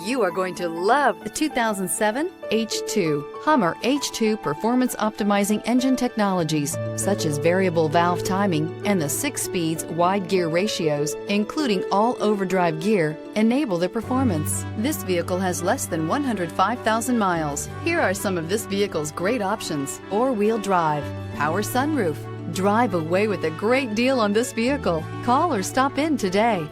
You are going to love the 2007 H2. Hummer H2 performance optimizing engine technologies, such as variable valve timing and the 6 speeds wide gear ratios, including all overdrive gear, enable the performance. This vehicle has less than 105,000 miles. Here are some of this vehicle's great options: 4-wheel drive, power sunroof. Drive away with a great deal on this vehicle. Call or stop in today.